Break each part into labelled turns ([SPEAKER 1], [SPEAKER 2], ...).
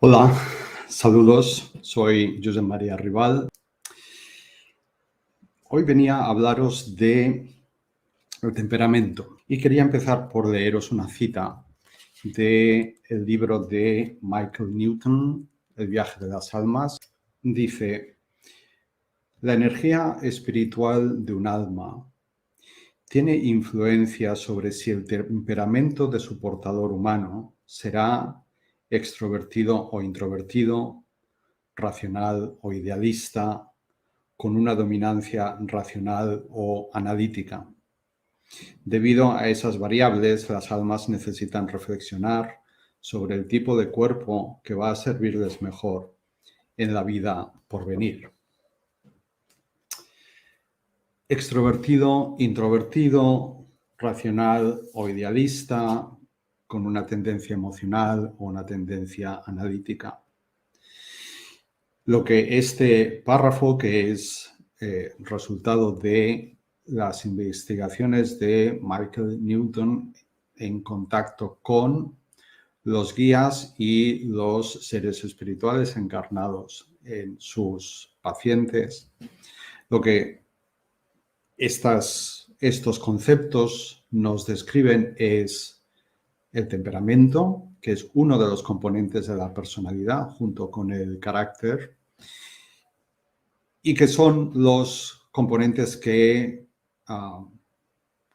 [SPEAKER 1] Hola, saludos, soy Josep María Rival. Hoy venía a hablaros de el temperamento y quería empezar por leeros una cita del libro de Michael Newton, El viaje de las almas. Dice: la energía espiritual de un alma tiene influencia sobre si el temperamento de su portador humano será extrovertido o introvertido, racional o idealista, con una dominancia racional o analítica. Debido a esas variables, las almas necesitan reflexionar sobre el tipo de cuerpo que va a servirles mejor en la vida por venir. Extrovertido, introvertido, racional o idealista, con una tendencia emocional o una tendencia analítica. Lo que este párrafo, que es resultado de las investigaciones de Michael Newton en contacto con los guías y los seres espirituales encarnados en sus pacientes, lo que estos conceptos nos describen es el temperamento, que es uno de los componentes de la personalidad, junto con el carácter, y que son los componentes que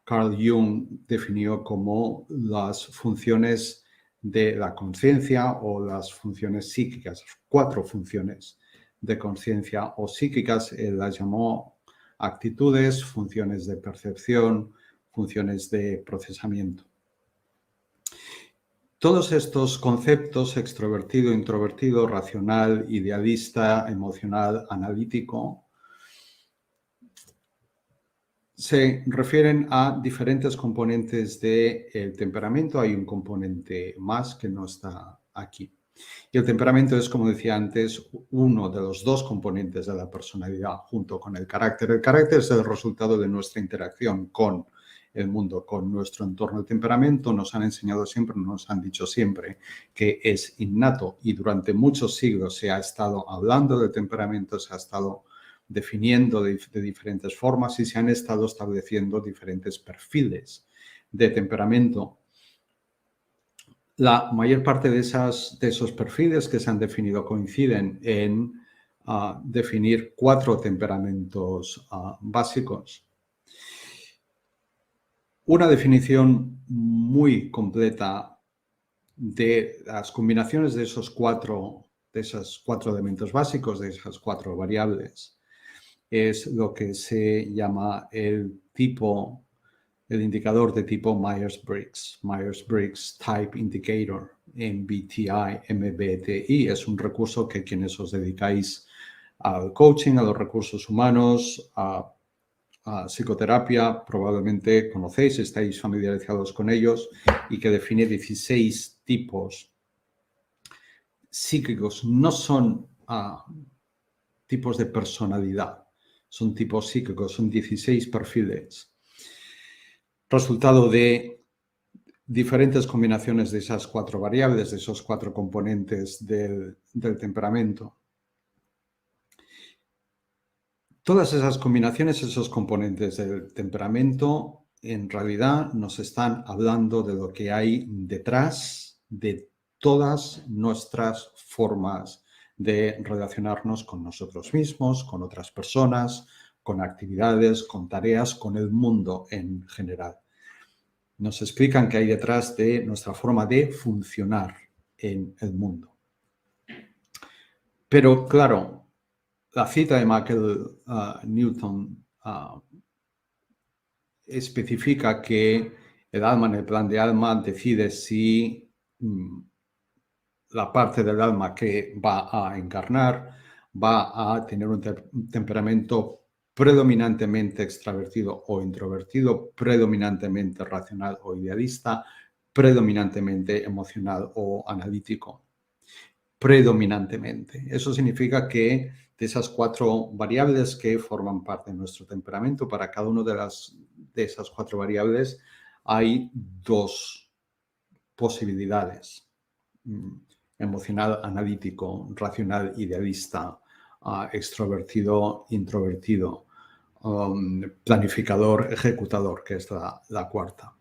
[SPEAKER 1] Carl Jung definió como las funciones de la conciencia o las funciones psíquicas, 4 funciones de conciencia o psíquicas. Él las llamó actitudes, funciones de percepción, funciones de procesamiento. Todos estos conceptos, extrovertido, introvertido, racional, idealista, emocional, analítico, se refieren a diferentes componentes del temperamento. Hay un componente más que no está aquí. Y el temperamento es, como decía antes, uno de los 2 componentes de la personalidad junto con el carácter. El carácter es el resultado de nuestra interacción con el mundo, con nuestro entorno. El temperamento nos han enseñado siempre, nos han dicho siempre que es innato, y durante muchos siglos se ha estado hablando del temperamento, se ha estado definiendo de diferentes formas y se han estado estableciendo diferentes perfiles de temperamento. La mayor parte de esos perfiles que se han definido coinciden en definir 4 temperamentos básicos. Una definición muy completa de las combinaciones de esos 4 elementos básicos, de esas 4 variables, es lo que se llama el indicador de tipo Myers-Briggs, Myers-Briggs Type Indicator, MBTI. Es un recurso que quienes os dedicáis al coaching, a los recursos humanos, a psicoterapia, probablemente conocéis, estáis familiarizados con ellos, y que define 16 tipos psíquicos. No son tipos de personalidad, son tipos psíquicos, son 16 perfiles, resultado de diferentes combinaciones de esas 4 variables, de esos 4 componentes del temperamento. Todas esas combinaciones, esos componentes del temperamento, en realidad nos están hablando de lo que hay detrás de todas nuestras formas de relacionarnos con nosotros mismos, con otras personas, con actividades, con tareas, con el mundo en general. Nos explican qué hay detrás de nuestra forma de funcionar en el mundo. Pero claro, la cita de Michael Newton especifica que el alma, en el plan de alma, decide si la parte del alma que va a encarnar va a tener un temperamento predominantemente extravertido o introvertido, predominantemente racional o idealista, predominantemente emocional o analítico. Predominantemente. Eso significa que de esas 4 variables que forman parte de nuestro temperamento, para cada una de esas 4 variables hay 2 posibilidades. emocional, analítico, racional, idealista, extrovertido, introvertido, planificador, ejecutador, que es la cuarta.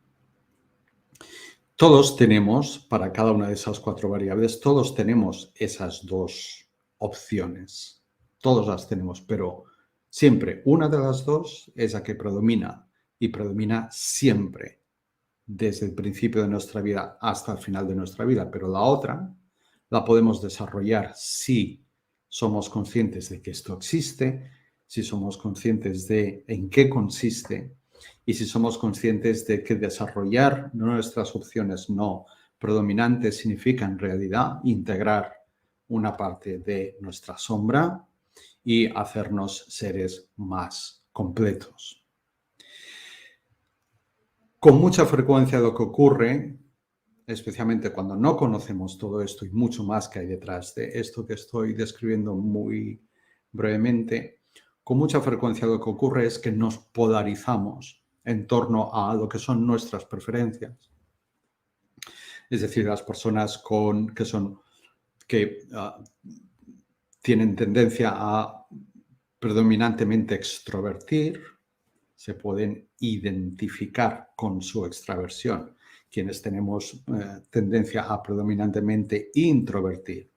[SPEAKER 1] Todos tenemos, para cada una de esas 4 variables, todos tenemos esas 2 opciones. Todos las tenemos, pero siempre una de las 2 es la que predomina y predomina siempre, desde el principio de nuestra vida hasta el final de nuestra vida. Pero la otra la podemos desarrollar si somos conscientes de que esto existe, si somos conscientes de en qué consiste y si somos conscientes de que desarrollar nuestras opciones no predominantes significa en realidad integrar una parte de nuestra sombra y hacernos seres más completos. Con mucha frecuencia lo que ocurre, especialmente cuando no conocemos todo esto y mucho más que hay detrás de esto que estoy describiendo muy brevemente, con mucha frecuencia lo que ocurre es que nos polarizamos en torno a lo que son nuestras preferencias. Es decir, las personas que tienen tendencia a predominantemente extrovertir, se pueden identificar con su extraversión. Quienes tenemos tendencia a predominantemente introvertir,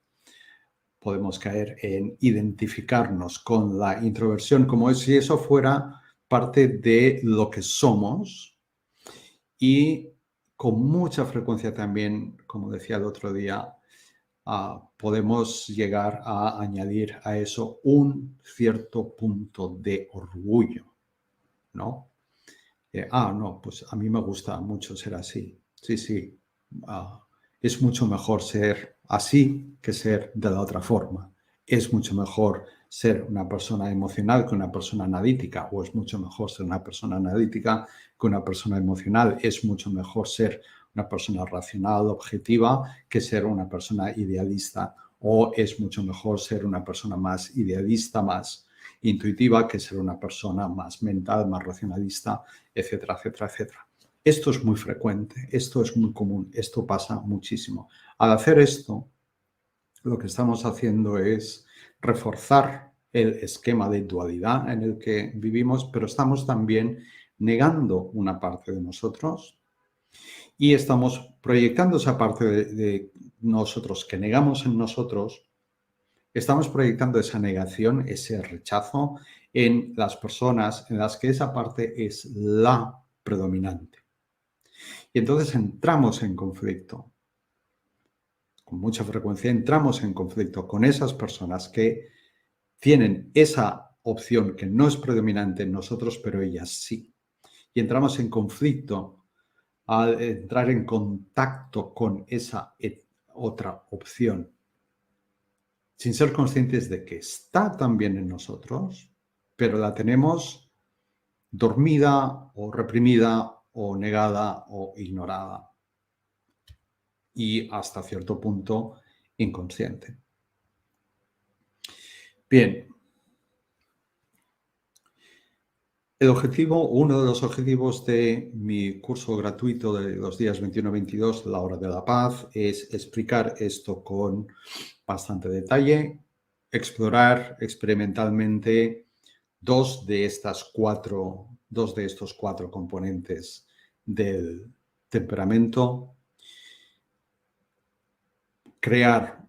[SPEAKER 1] podemos caer en identificarnos con la introversión como si eso fuera parte de lo que somos y con mucha frecuencia también, como decía el otro día, podemos llegar a añadir a eso un cierto punto de orgullo, ¿no? No, pues a mí me gusta mucho ser así. Sí. Es mucho mejor ser así que ser de la otra forma. Es mucho mejor ser una persona emocional que una persona analítica, o es mucho mejor ser una persona analítica que una persona emocional. Es mucho mejor ser una persona racional, objetiva, que ser una persona idealista, o es mucho mejor ser una persona más idealista, más intuitiva, que ser una persona más mental, más racionalista, etcétera, etcétera, etcétera. Esto es muy frecuente, esto es muy común, esto pasa muchísimo. Al hacer esto, lo que estamos haciendo es reforzar el esquema de dualidad en el que vivimos, pero estamos también negando una parte de nosotros y estamos proyectando esa parte de nosotros que negamos en nosotros. Estamos proyectando esa negación, ese rechazo en las personas en las que esa parte es la predominante. Y entonces entramos en conflicto. Con mucha frecuencia entramos en conflicto con esas personas que tienen esa opción que no es predominante en nosotros, pero ellas sí. Y entramos en conflicto al entrar en contacto con esa otra opción, sin ser conscientes de que está también en nosotros, pero la tenemos dormida o reprimida o negada o ignorada y hasta cierto punto inconsciente. Bien, uno de los objetivos de mi curso gratuito de los días 21-22, La Hora de la Paz, es explicar esto con bastante detalle, explorar experimentalmente dos de estos cuatro componentes del temperamento, crear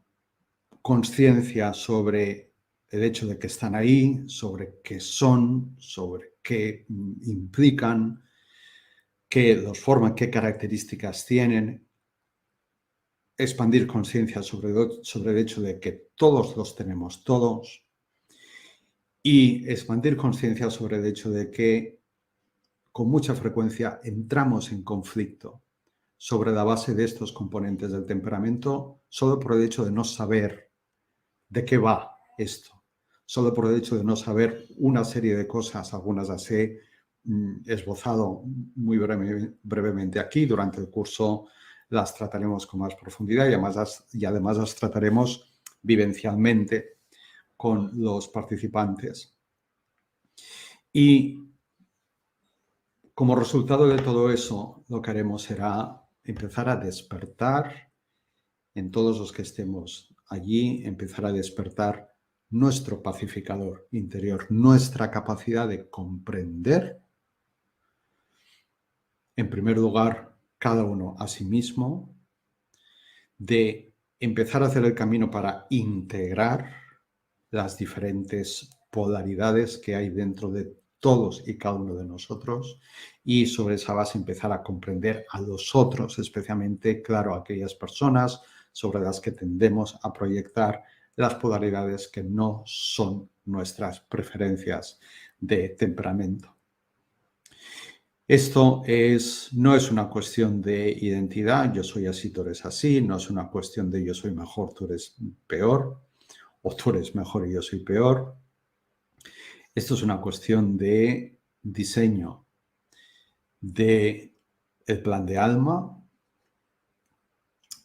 [SPEAKER 1] conciencia sobre el hecho de que están ahí, sobre qué son, sobre qué implican, qué los forman, qué características tienen, expandir conciencia sobre el hecho de que todos los tenemos todos y expandir conciencia sobre el hecho de que con mucha frecuencia entramos en conflicto sobre la base de estos componentes del temperamento solo por el hecho de no saber de qué va esto, solo por el hecho de no saber una serie de cosas. Algunas las he esbozado muy brevemente aquí. Durante el curso las trataremos con más profundidad y además las trataremos vivencialmente con los participantes. Y como resultado de todo eso, lo que haremos será empezar a despertar en todos los que estemos allí, empezar a despertar nuestro pacificador interior, nuestra capacidad de comprender, en primer lugar, cada uno a sí mismo, de empezar a hacer el camino para integrar las diferentes polaridades que hay dentro de todos y cada uno de nosotros, y sobre esa base empezar a comprender a los otros, especialmente, claro, aquellas personas sobre las que tendemos a proyectar las polaridades que no son nuestras preferencias de temperamento. Esto no es una cuestión de identidad, yo soy así, tú eres así, no es una cuestión de yo soy mejor, tú eres peor, o tú eres mejor y yo soy peor. Esto es una cuestión de diseño de el plan de alma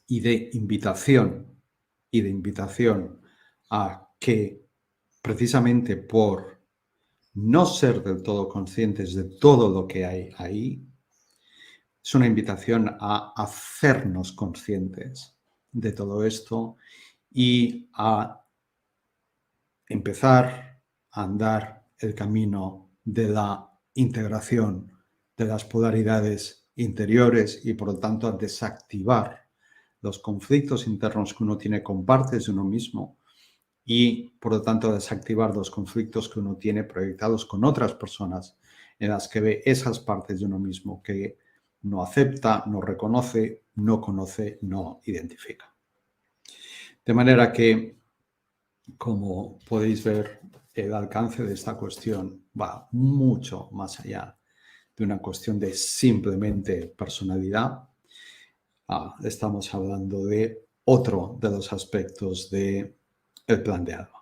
[SPEAKER 1] y de invitación a que precisamente por no ser del todo conscientes de todo lo que hay ahí, es una invitación a hacernos conscientes de todo esto y a empezar a andar el camino de la integración de las polaridades interiores y, por lo tanto, a desactivar los conflictos internos que uno tiene con partes de uno mismo y, por lo tanto, a desactivar los conflictos que uno tiene proyectados con otras personas en las que ve esas partes de uno mismo que no acepta, no reconoce, no conoce, no identifica. De manera que, como podéis ver, el alcance de esta cuestión va mucho más allá de una cuestión de simplemente personalidad. Estamos hablando de otro de los aspectos del plan de alma.